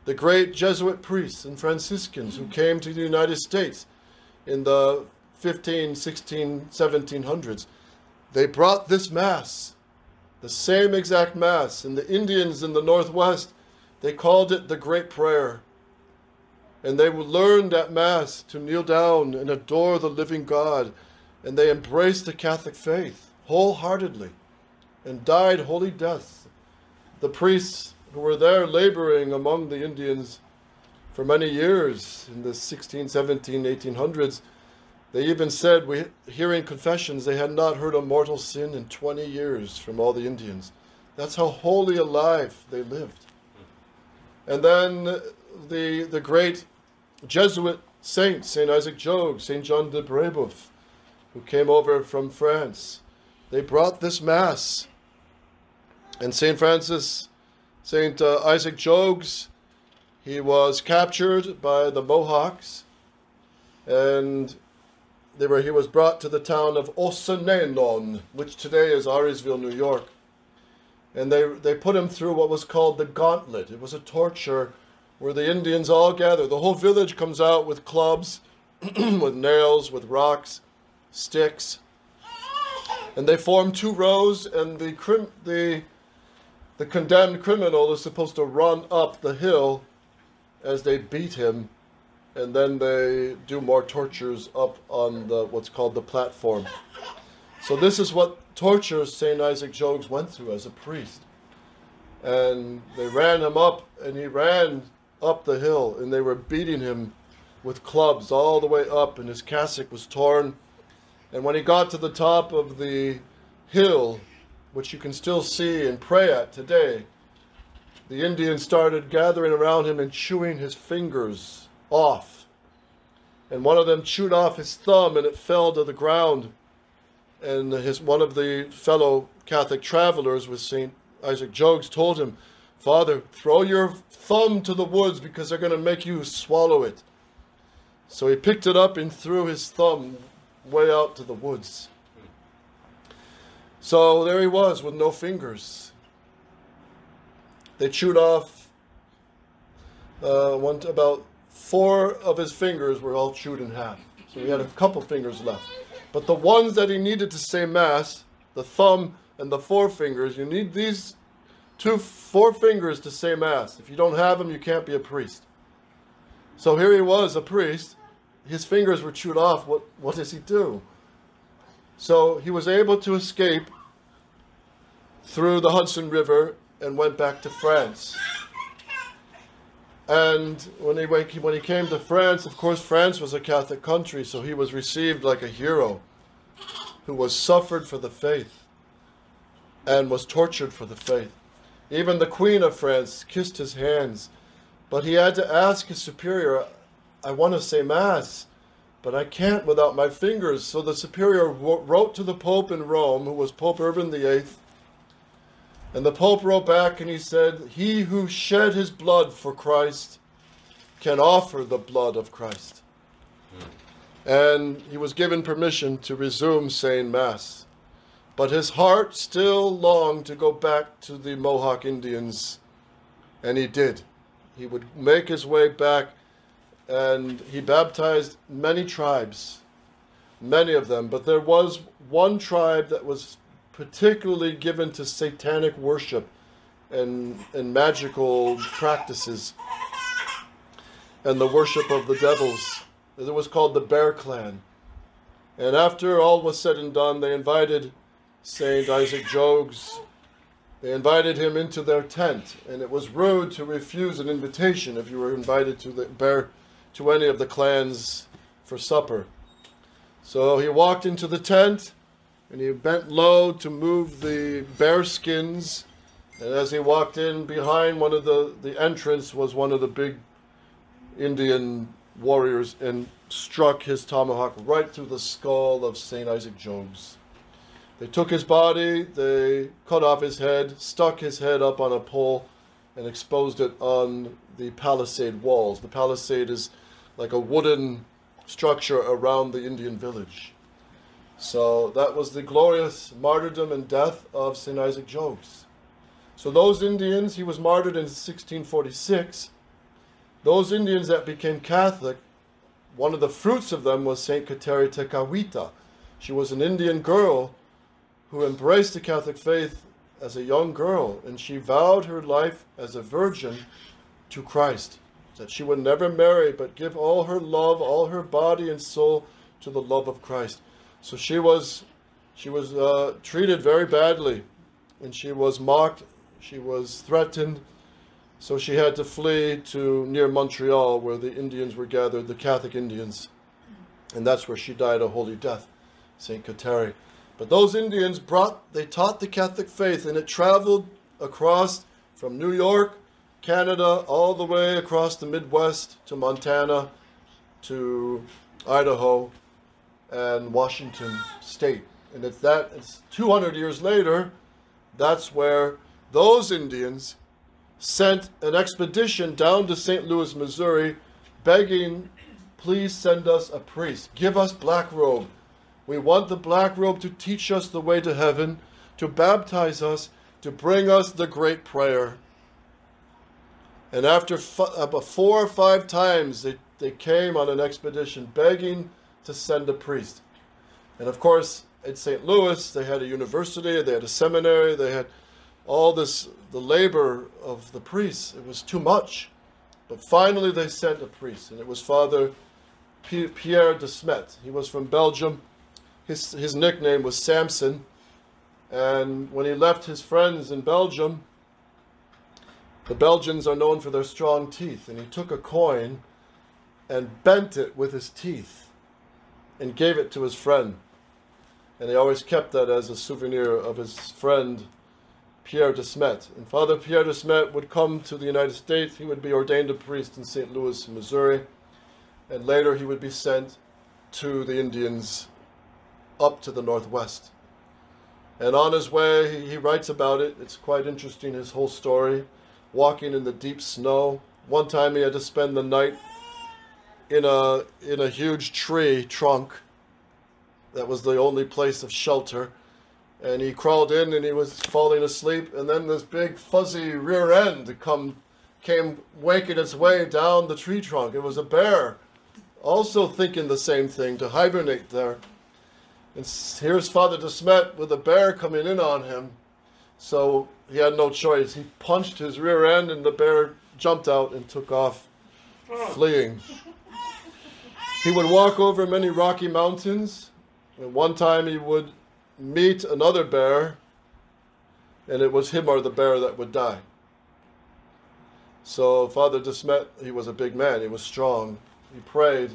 the great Jesuit priests and Franciscans who came to the United States in the 15, 16, 1700s. They brought this Mass, the same exact Mass. And the Indians in the Northwest, they called it the Great Prayer. And they learned at Mass to kneel down and adore the living God. And they embraced the Catholic faith wholeheartedly and died holy deaths. The priests who were there laboring among the Indians for many years in the 16, 17, 1800s, they even said, hearing confessions, they had not heard a mortal sin in 20 years from all the Indians. That's how holy a life they lived. And then the great Jesuit saints, St. Isaac Jogues, St. John de Brebeuf, who came over from France, they brought this Mass. And St. Isaac Jogues, he was captured by the Mohawks, and he was brought to the town of Ossernenon, which today is Auriesville, New York. And they put him through what was called the gauntlet. It was a torture where the Indians all gather. The whole village comes out with clubs, with nails, with rocks, sticks. And they form two rows, and the condemned criminal is supposed to run up the hill as they beat him. And then they do more tortures up on what's called the platform. So this is what torture St. Isaac Jogues went through as a priest. And they ran him up, and he ran up the hill, and they were beating him with clubs all the way up, and his cassock was torn. And when he got to the top of the hill, which you can still see and pray at today, the Indians started gathering around him and chewing his fingers off. And one of them chewed off his thumb, and it fell to the ground. And one of the fellow Catholic travelers with St. Isaac Jogues told him, "Father, throw your thumb to the woods because they're going to make you swallow it." So he picked it up and threw his thumb way out to the woods. So there he was with no fingers. They chewed off about 4 of his fingers were all chewed in half. So he had a couple fingers left. But the ones that he needed to say Mass, the thumb and the forefingers, you need these 4 fingers to say Mass. If you don't have them, you can't be a priest. So here he was, a priest. His fingers were chewed off. What does he do? So he was able to escape through the Hudson River and went back to France. And when he came to France, of course, France was a Catholic country, so he was received like a hero who was suffered for the faith and was tortured for the faith. Even the Queen of France kissed his hands, but he had to ask his superior, "I want to say Mass, but I can't without my fingers." So the superior wrote to the Pope in Rome, who was Pope Urban VIII, and the Pope wrote back and he said, "He who shed his blood for Christ can offer the blood of Christ." And he was given permission to resume saying Mass. But his heart still longed to go back to the Mohawk Indians, and he did. He would make his way back, and he baptized many tribes, many of them. But there was one tribe that was particularly given to satanic worship and magical practices and the worship of the devils. It was called the Bear Clan. And after all was said and done, they invited St. Isaac Jogues. They invited him into their tent, and it was rude to refuse an invitation if you were invited to any of the clans for supper. So he walked into the tent, and he bent low to move the bear skins. And as he walked in, behind one of the entrance was one of the big Indian warriors, and struck his tomahawk right through the skull of St. Isaac Jogues. They took his body, they cut off his head, stuck his head up on a pole, and exposed it on the palisade walls. The palisade is like a wooden structure around the Indian village. So that was the glorious martyrdom and death of St. Isaac Jogues. So those Indians, he was martyred in 1646. those Indians that became Catholic, one of the fruits of them was Saint Kateri Tekakwitha. She was an Indian girl who embraced the Catholic faith as a young girl, and she vowed her life as a virgin to Christ, that she would never marry, but give all her love, all her body and soul to the love of Christ. So she was treated very badly, and she was mocked, she was threatened, so she had to flee to near Montreal, where the Indians were gathered, the Catholic Indians, and that's where she died a holy death, Saint Kateri. But those Indians they taught the Catholic faith, and it traveled across from New York, Canada, all the way across the Midwest to Montana, to Idaho, and Washington State. And it's 200 years later, that's where those Indians sent an expedition down to St. Louis, Missouri, begging, please send us a priest. Give us black robe. We want the black robe to teach us the way to heaven, to baptize us, to bring us the great prayer. And after about 4 or 5 times, they came on an expedition begging to send a priest. And of course, at St. Louis, they had a university, they had a seminary, they had all this, the labor of the priests. It was too much. But finally they sent a priest, and it was Father Pierre De Smet. He was from Belgium. His nickname was Samson. And when he left his friends in Belgium, the Belgians are known for their strong teeth, and he took a coin and bent it with his teeth and gave it to his friend. And he always kept that as a souvenir of his friend Pierre De Smet. And Father Pierre De Smet would come to the United States. He would be ordained a priest in St. Louis, Missouri, and later he would be sent to the Indians up to the Northwest. And on his way, he writes about it. It's quite interesting, his whole story. Walking in the deep snow. One time he had to spend the night in a huge tree trunk. That was the only place of shelter. And he crawled in and he was falling asleep, and then this big fuzzy rear end came waking its way down the tree trunk. It was a bear, also thinking the same thing, to hibernate there. And here's Father De Smet with a bear coming in on him. So he had no choice. He punched his rear end, and the bear jumped out and took off, fleeing. He would walk over many rocky mountains, and one time he would meet another bear, and it was him or the bear that would die. So Father De Smet, he was a big man, he was strong. He prayed,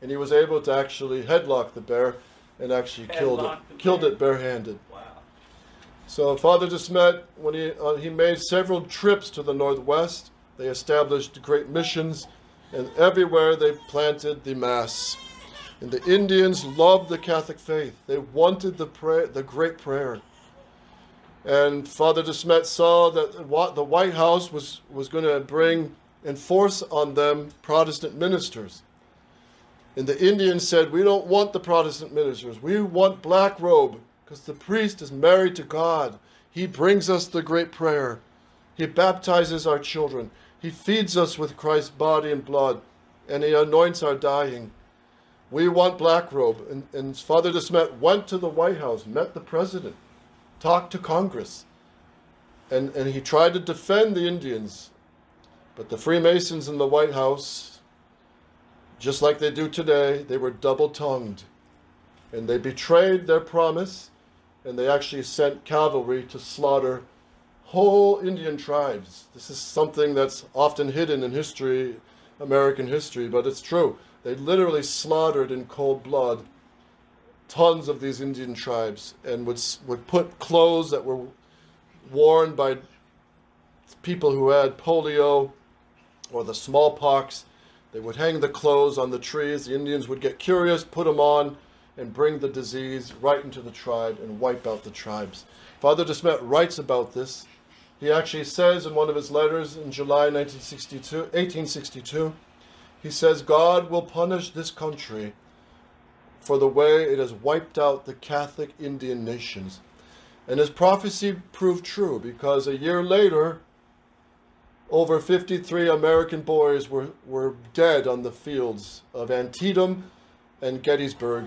and he was able to actually headlock the bear and actually killed it barehanded. Wow. So Father De Smet, when he made several trips to the Northwest, they established great missions, and everywhere they planted the Mass. And the Indians loved the Catholic faith. They wanted the great prayer. And Father De Smet saw that the White House was going to enforce on them Protestant ministers. And the Indians said, we don't want the Protestant ministers. We want black robe, because the priest is married to God. He brings us the great prayer. He baptizes our children. He feeds us with Christ's body and blood, and he anoints our dying. We want black robe. And Father De Smet went to the White House, met the president, talked to Congress, and he tried to defend the Indians. But the Freemasons in the White House, just like they do today, they were double-tongued. And they betrayed their promise, and they actually sent cavalry to slaughter whole Indian tribes. This is something that's often hidden in history, American history, but it's true. They literally slaughtered in cold blood tons of these Indian tribes, and would put clothes that were worn by people who had polio or the smallpox. They would hang the clothes on the trees. The Indians would get curious, put them on, and bring the disease right into the tribe and wipe out the tribes. Father De Smet writes about this. He actually says in one of his letters in July 1862, he says, God will punish this country for the way it has wiped out the Catholic Indian nations. And his prophecy proved true, because a year later, over 53 American boys were dead on the fields of Antietam and Gettysburg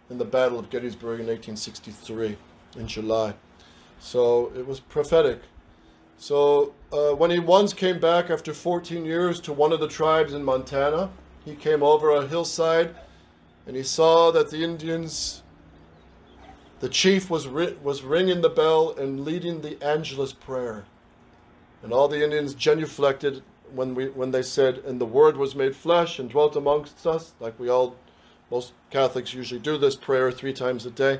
in the Battle of Gettysburg in 1863 in July. So it was prophetic. So when he once came back after 14 years to one of the tribes in Montana, he came over a hillside and he saw that the Indians, the chief was ringing the bell and leading the Angelus prayer. And all the Indians genuflected when they said, "And the Word was made flesh and dwelt amongst us," like most Catholics usually do this prayer 3 times a day.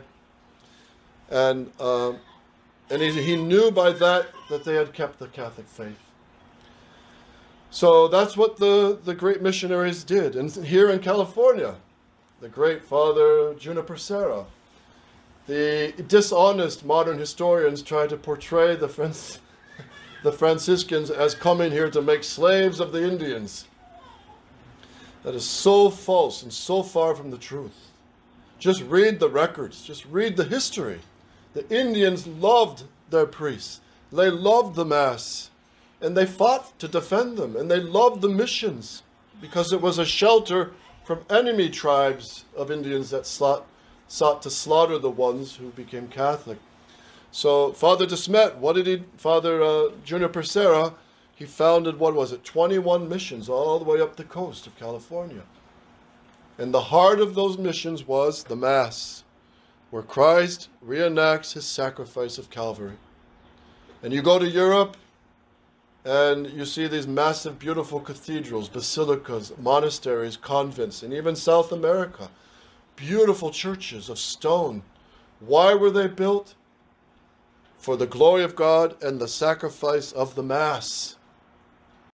And he knew by that they had kept the Catholic faith. So that's what the great missionaries did. And here in California, the great Father Juniper Serra, the dishonest modern historians try to portray the Franciscans as coming here to make slaves of the Indians. That is so false and so far from the truth. Just read the records. Just read the history. The Indians loved their priests. They loved the Mass. And they fought to defend them. And they loved the missions because it was a shelter from enemy tribes of Indians that sought to slaughter the ones who became Catholic. So Father De Smet, Father Juniper Serra, he founded, 21 missions all the way up the coast of California. And the heart of those missions was the Mass, where Christ reenacts his sacrifice of Calvary. And you go to Europe, and you see these massive, beautiful cathedrals, basilicas, monasteries, convents, and even South America, beautiful churches of stone. Why were they built? For the glory of God and the sacrifice of the Mass.